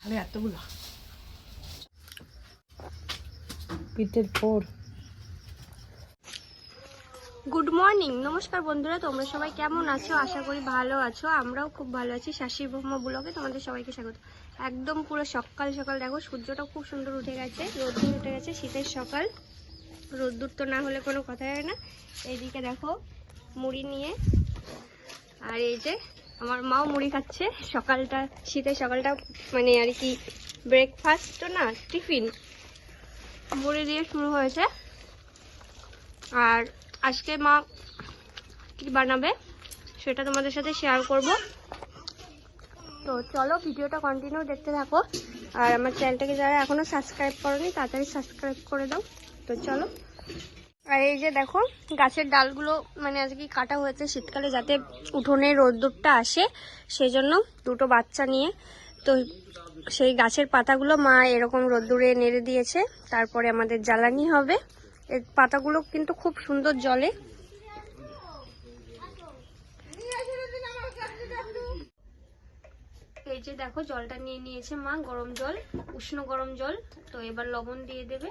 আরে এতগুলো পিঠের পোর। গুড মর্নিং, নমস্কার বন্ধুরা, তোমরা সবাই কেমন আছো? আশা করি ভালো আছো। আমরাও খুব ভালো আছি। শাশির ব্রহ্ম ব্লগে তোমাদের সবাইকে স্বাগত। একদম পুরো সকাল সকাল দেখো, সূর্যটা খুব সুন্দর উঠে গেছে, রোদ্দুর উঠে গেছে। শীতের সকাল, রোদ্দুর তো না হলে কোনো কথাই হয় না। এইদিকে দেখো মুড়ি নিয়ে, আর এই যে আমার মাও মুড়ি খাচ্ছে। সকালটা, শীতের সকালটা মানে আর কি ব্রেকফাস্ট তো না, টিফিন মুড়ি দিয়ে শুরু হয়েছে। আর আজকে মা কি বানাবে সেটা তোমাদের সাথে শেয়ার করব। তো চলো ভিডিওটা কন্টিনিউ দেখতে থাকো। আর আমার চ্যানেলটাকে যারা এখনো সাবস্ক্রাইব করোনি তাড়াতাড়ি সাবস্ক্রাইব করে দাও। তো চলো। আর এই যে দেখো গাছের ডালগুলো মানে আজকে কাটা হয়েছে শীতকালে, যাতে উঠোনে রোদ্দুরটা আসে সেজন্য। দুটো বাচ্চা নিয়ে তো সেই গাছের পাতাগুলো মা এরকম রোদ্দুরে নেড়ে দিয়েছে, তারপরে আমাদের জ্বালানি হবে। এর পাতাগুলো কিন্তু খুব সুন্দর জ্বলে। এই যে দেখো জলটা নিয়ে নিয়েছে মা, গরম জল, উষ্ণ গরম জল। তো এবার লবণ দিয়ে দেবে।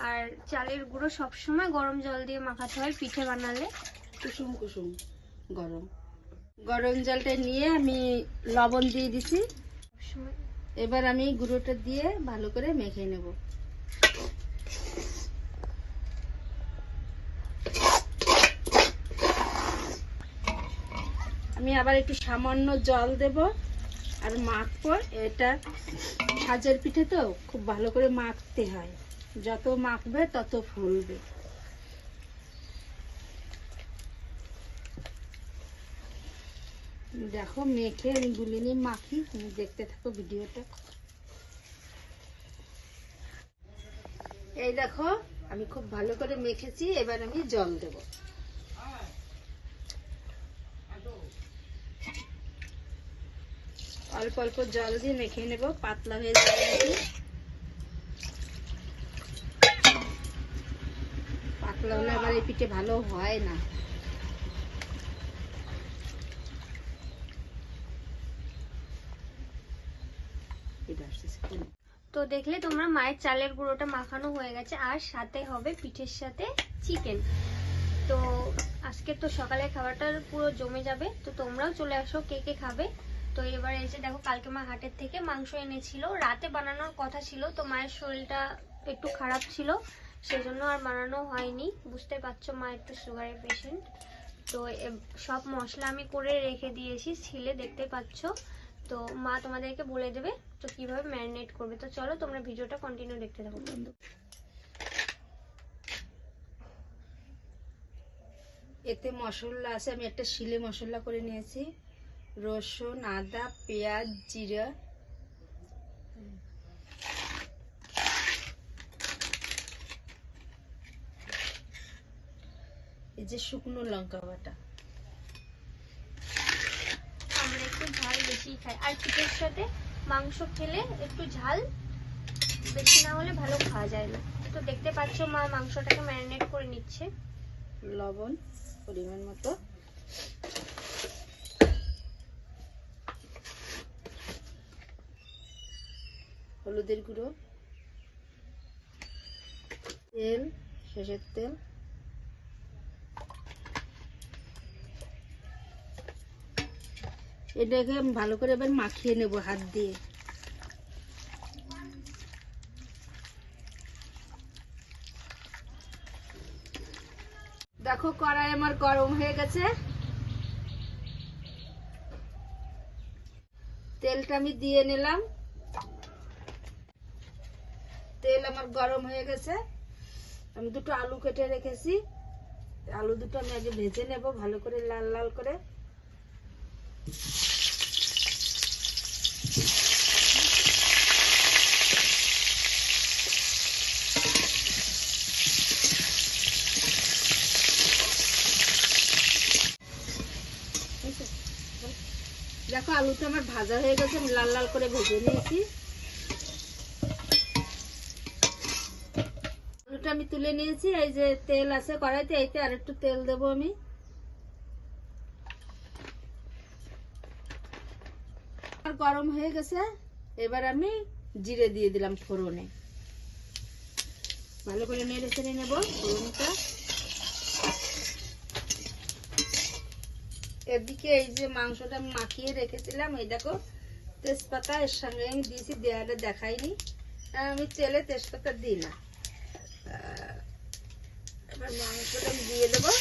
আর চালের গুঁড়ো সবসময় গরম জল দিয়ে মাখাতে হয় পিঠে বানালে। কুসুম কুসুম গরম গরম জলটা নিয়ে আমি লবণ দিয়ে দিছি। এবার আমি গুঁড়োটা দিয়ে ভালো করে মেখে নেব। আমি আবার একটু সামান্য জল দেব আর মাখবো। এটা সাজের পিঠে তো খুব ভালো করে মাখতে হয়, যত মাখবে তত ফুলবে। দেখো মেখে আমি গুলি নিয়ে মাখি, তুমি দেখতে থাকো ভিডিওটা। এই দেখো আমি খুব ভালো করে মেখেছি। এবার আমি জল দেব। অল্প অল্প জল দিয়ে মেখে নেব, পাতলা হয়ে যাবে নাকি। পাতলা হলে আবার এই পিঠে ভালো হয় না। তো দেখলে তোমরা, মায়ের চালের গুঁড়োটা মাখানো হয়ে গেছে, আর সাথে হবে পিঠের সাথে চিকেন। তো আজকে তো সকালে খাবারটা পুরো জমে যাবে। তো তোমরাও চলে আসো কে কে খাবে। তো এবার এই যে দেখো, কালকে মা হাটের থেকে মাংস এনেছিল, রাতে বানানোর কথা ছিল। তো মায়ের শরীরটা একটু খারাপ ছিল, সেজন্য আর বানানো হয়নি। বুঝতে পারছো মা একটু সুগারের পেশেন্ট। তো সব মশলা আমি করে রেখে দিয়েছি ছিলে, দেখতে পাচ্ছ। তো মা তোমাদেরকে বলে দেবে তো কিভাবে ম্যারিনেট করবে। তো চলো তোমরা ভিডিওটা কন্টিনিউ দেখতে থাকো বন্ধু। এতে মশলা আছে, আমি একটা শিলে মশলা করে নিয়েছি। রসুন, আদা, পেঁয়াজ, জিরা, এই যে শুকনো লঙ্কা বাটা। আমরা একটু ঝাল বেশি খাই, আর পিঠের সাথে মাংস খেলে একটু ঝাল বেশি না হলে ভালো খাওয়া যায় না। তো দেখতে পাচ্ছ মা মাংসটাকে ম্যারিনেট করে নিচ্ছে। লবণ পরিমাণ মতো, হলুদের গুঁড়ো, তেল, সরষের তেল, এটাকে আমি ভালো করে এবার মাখিয়ে নেব হাত দিয়ে। দেখো কড়াই আমার গরম হয়ে গেছে। তেলটা আমি দিয়ে নিলাম। তেল আমার গরম হয়ে গেছে। আমি দুটো আলু কেটে রেখেছি, আলু দুটো আমি আগে ভেজে নেব ভালো করে, লাল লাল করে। দেখো আলুটা আমার ভাজা হয়ে গেছে, আমি লাল লাল করে ভেজে নিয়েছি। আলুটা আমি তুলে নিয়েছি। এই যে তেল আছে কড়াইতে, এইতে আর একটু তেল দেবো আমি। গরম হয়ে গেছে, এবার আমি জিরে দিয়ে দিলাম ফোড়নে। ভালো করে নেড়ে চেড়ে নেব ফোড়নটা। এদিকে এই যে মাংসটা আমি মাখিয়ে রেখেছিলাম, এই দেখো তেজপাতা এর সঙ্গে আমি দিয়েছি, দেওয়ালে দেখাইনি। আমি তেলে তেজপাতা দিই না। এবার মাংসটা আমি দিয়ে দেবো।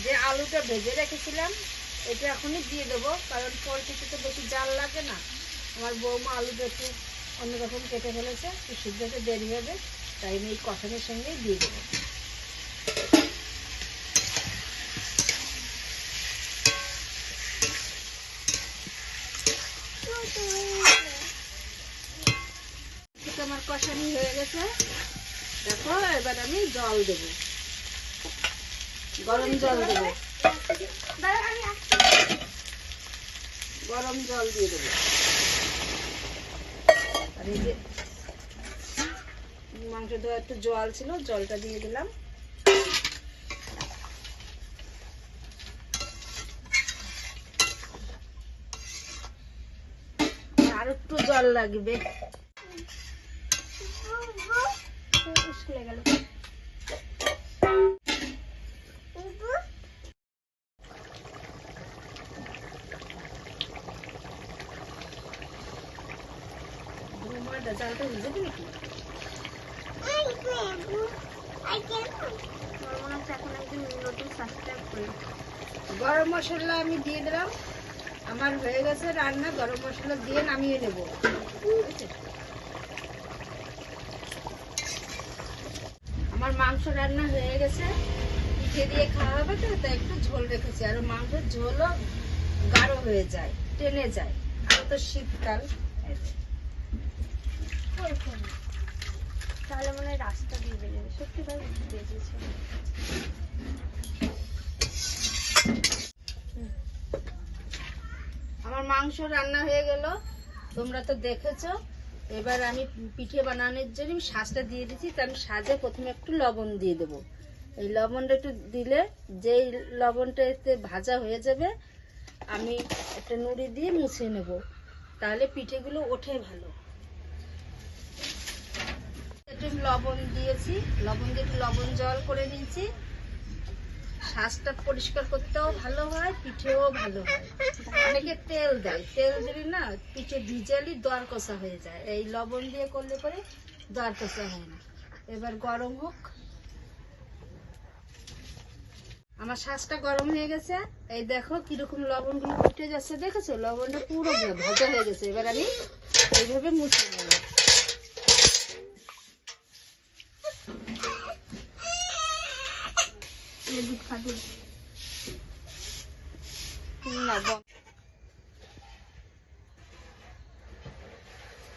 যে আলুটা ভেজে রেখেছিলাম এটা এখনই দিয়ে দেবো, কারণ পোলট্রিতে তো বেশি জাল লাগে না। আমার বৌমা আলুটা একটু অন্যরকম কেটে ফেলেছে, একটু সিদ্ধতে দেরি হবে, তাই আমি এই কষানোর সঙ্গেই দিয়ে দেবো। আমার কষানি হয়ে গেছে, দেখো এবার আমি জল দেবো, গরম জল দেবো, গরম জল দিয়ে দেবো। আর এই যে মাংস ধোয়া একটু জল ছিল, জলটা দিয়ে দিলাম। আর একটু জল লাগবে। চালটা ভিজে দিবি কি? গরম মশলা আমি দিয়ে দিলাম। আমার হয়ে গেছে রান্না, গরম মশলা দিয়ে নামিয়ে নেব। আমার মাংস রান্না হয়ে গেছে, পিঠে দিয়ে খাওয়া হবে তো, তাই একটু ঝোল রেখেছি। আর মাংসের ঝোলও গাঢ় হয়ে যায়, টেনে যায়, আর তো শীতকাল। তাহলে মনে হয় রাস্তা দিয়ে বেরিয়ে সত্যি ভাই বেরিয়েছে। আমার মাংস রান্না হয়ে গেল, তোমরা তো দেখেছো। এবার আমি পিঠে বানানোর জন্য সাজটা দিয়ে দিচ্ছি। তো আমি সাজে প্রথমে একটু লবণ দিয়ে দেবো। এই লবণটা একটু দিলে যেই লবণটা এতে ভাজা হয়ে যাবে, আমি একটা নুড়ি দিয়ে মুছে নেব, তাহলে পিঠেগুলো ওঠে ভালো। একটু লবণ দিয়েছি, লবণ দিয়ে একটু লবণ জল করে নিয়েছি। সাজটা পরিষ্কার করতেও ভালো হয়, পিঠেও ভালো হয়। অনেকে তেল দেয়, তেল দিলে না পিঠে ভিজালি দর কষা হয়ে যায়। এই লবণ দিয়ে করলে পরে দর কষা হয় না। এবার গরম হোক। আমার সাজটা গরম হয়ে গেছে, এই দেখো কিরকম লবণগুলো উঠে যাচ্ছে, দেখেছো? লবণটা পুরো ভাজা হয়ে গেছে। এবার আমি এইভাবে মুছে নেব।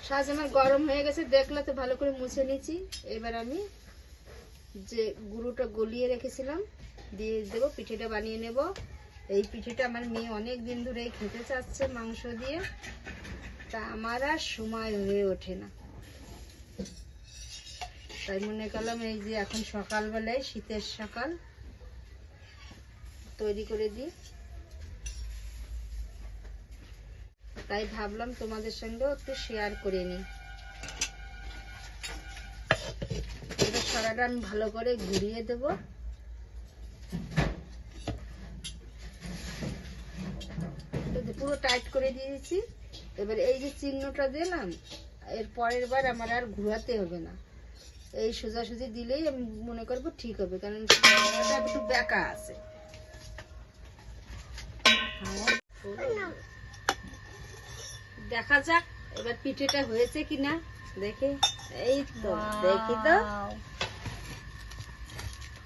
সাজ আমার গরম হয়ে গেছে, দেখলে তো ভালো করে মুছে নিয়েছি। এবার আমি যে গুঁড়োটা গলিয়ে রেখেছিলাম দিয়ে দেবো, পিঠেটা বানিয়ে নেব। এই পিঠেটা আমার মেয়ে অনেক দিন ধরেই খেতে চাচ্ছে মাংস দিয়ে, তা আমার আর সময় হয়ে ওঠে না। তাই মনে করলাম এই যে এখন সকালবেলায়, শীতের সকাল, তৈরি করে দিই। তাই ভাবলাম তোমাদের সঙ্গেও একটু শেয়ার করে নিই। এবার সরাটা আমি ভালো করে ঘুরিয়ে দেব। পুরো টাইট করে দিয়েছি। এবার এই যে চিহ্নটা দিলাম, এর পরের বার আমার আর ঘুরাতে হবে না। এই সোজাসুজি দিলেই আমি মনে করবো ঠিক হবে, কারণ একটু বেঁকা আছে। দেখা যাক এবার পিঠেটা হয়েছে কিনা, দেখে। এই তো দেখি তো,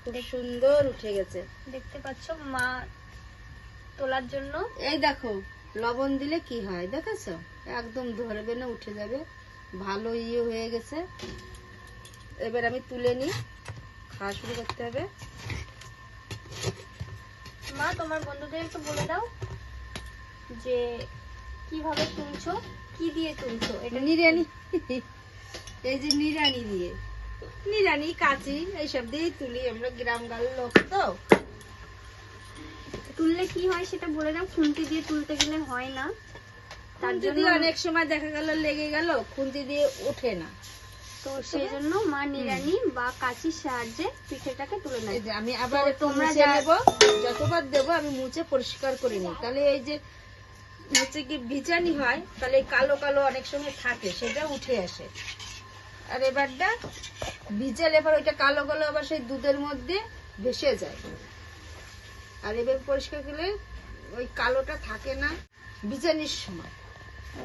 খুব সুন্দর উঠে গেছে। দেখতে পাচ্ছ মা তোলার জন্য। এই দেখো লবণ দিলে কি হয়, দেখেছো? একদম ধরবে না, উঠে যাবে। ভালো ইয়ে হয়ে গেছে। এবার আমি তুলে নিই। খাওয়া শুরু করতে হবে। মা তোমার বন্ধুদের একটু বলে দাও যে কিভাবে তুলছো, কি দিয়ে তুলছো। এটা নিরানি, এই যে নিরানি দিয়ে, নিরানি কাঁচি এইসব দিয়েই তুলি আমরা, গ্রামগাল লোক তো। তুললে কি হয় সেটা বলে দাও। খুন্তি দিয়ে তুলতে গেলে হয় না, তার খুন্তি জন্য দিয়ে অনেক সময় দেখা গেল লেগে গেল, খুন্তি দিয়ে ওঠে না, তো সেই জন্য মা নিরানি বা কাঁচির সাহায্যে পিঠেটাকে তুলে এই নেয়। যে আমি আবার তো একটু তোমরা মুছে নেব, যতবার দেবো আমি মুছে পরিষ্কার করে নিই, তাহলে এই যে হচ্ছে কি ভিজানি হয়, তাহলে এই কালো কালো অনেক সময় থাকে সেটা উঠে আসে। আর এবারটা ভিজালে এবার ওইটা কালো কালো আবার সেই দুধের মধ্যে ভেসে যায়। আর এবার পরিষ্কার করলে ওই কালোটা থাকে না ভিজানির সময়, ও,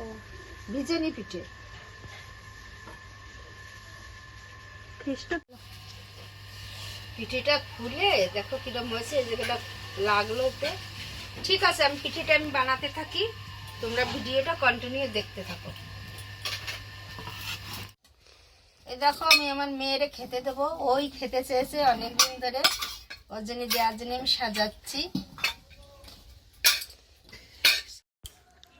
ভিজানি পিঠে। খ্রিস্ট পিঠেটা খুলে দেখো কিরকম হয়েছে, যেগুলো লাগলো ওতে। ঠিক আছে, আমি পিঠেটা আমি বানাতে থাকি, তোমরা ভিডিওটা কন্টিনিউ দেখতে থাকো। এই দেখো আমি আমার মেয়েরে খেতে দেবো, ওই খেতে চেয়েছে অনেকদিন ধরে, ওর জন্য দেওয়ার জন্য আমি সাজাচ্ছি।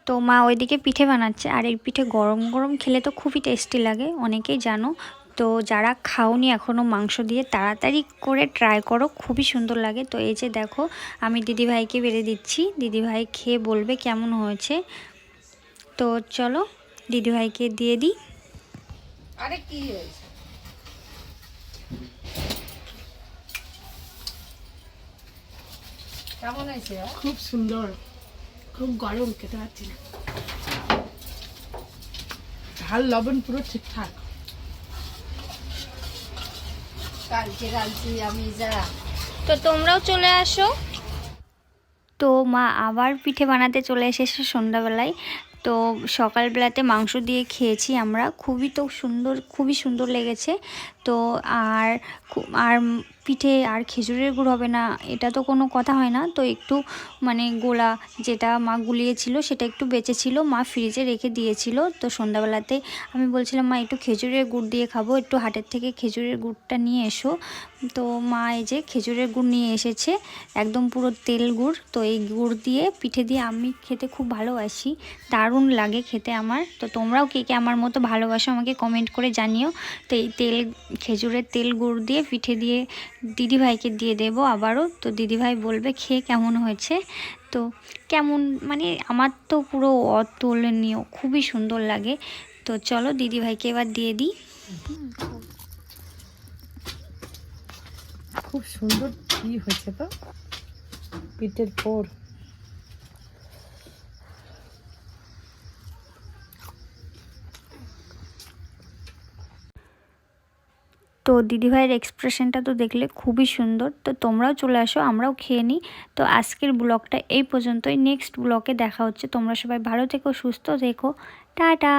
তো মা ওইদিকে পিঠে বানাচ্ছে, আর এই পিঠে গরম গরম খেলে তো খুবই টেস্টি লাগে, অনেকেই জানো। তো যারা খাওনি এখনও মাংস দিয়ে, তাড়াতাড়ি করে ট্রাই করো, খুবই সুন্দর লাগে। তো এই যে দেখো আমি দিদিভাইকে বেড়ে দিচ্ছি, দিদিভাই খেয়ে বলবে কেমন হয়েছে। তো চলো দিদিভাইকে দিয়ে দিই। আরে কি হয়েছে, কেমন হয়েছে? খুব সুন্দর, খুব গরম, খেতে পারছি না। ঝাল লবণ পুরো ঠিকঠাক। কালকে রাঁধছি আমি যা। তো তোমরাও চলে আসো। তো মা আবার পিঠে বানাতে চলে এসেছে সন্ধ্যাবেলায়। তো সকালবেলাতে মাংস দিয়ে খেয়েছি আমরা, খুবই সুন্দর লেগেছে। তো আর আর পিঠে আর খেজুরের গুড় হবে না এটা তো কোনো কথা হয় না। তো একটু মানে গোলা যেটা মা গুলিয়েছিল সেটা একটু বেঁচে ছিল, মা ফ্রিজে রেখে দিয়েছিল। তো সন্ধ্যাবেলাতে আমি বলছিলাম মা একটু খেজুরের গুড় দিয়ে খাবো, একটু হাটের থেকে খেজুরের গুড়টা নিয়ে এসো। তো মা এই যে খেজুরের গুড় নিয়ে এসেছে, একদম পুরো তেল গুড়। তো এই গুড় দিয়ে পিঠে দিয়ে আমি খেতে খুব ভালোবাসি, দারুণ লাগে খেতে আমার। তো তোমরাও কে কে আমার মতো ভালোবাসো আমাকে কমেন্ট করে জানিও। তো এই খেজুরের তেল গুড় দিয়ে পিঠে দিয়ে দিদিভাইকে দিয়ে দেবো আবারও। তো দিদিভাই বলবে খেয়ে কেমন হয়েছে। তো কেমন মানে আমার তো পুরো অতুলনীয়, খুবই সুন্দর লাগে। তো চলো দিদিভাইকে এবার দিয়ে দিই। খুব সুন্দর কি হয়েছে তো পিঠের পোড়। তো দিদিভাইয়ের এক্সপ্রেশনটা তো দেখলে খুবই সুন্দর। তো তোমরাও চলে আসো, আমরাও খেয়ে নিই। তো আজকের ব্লগটা এই পর্যন্তই, নেক্সট ব্লগে দেখা হচ্ছে। তোমরা সবাই ভালো থেকো, সুস্থ থেকো, টাটা।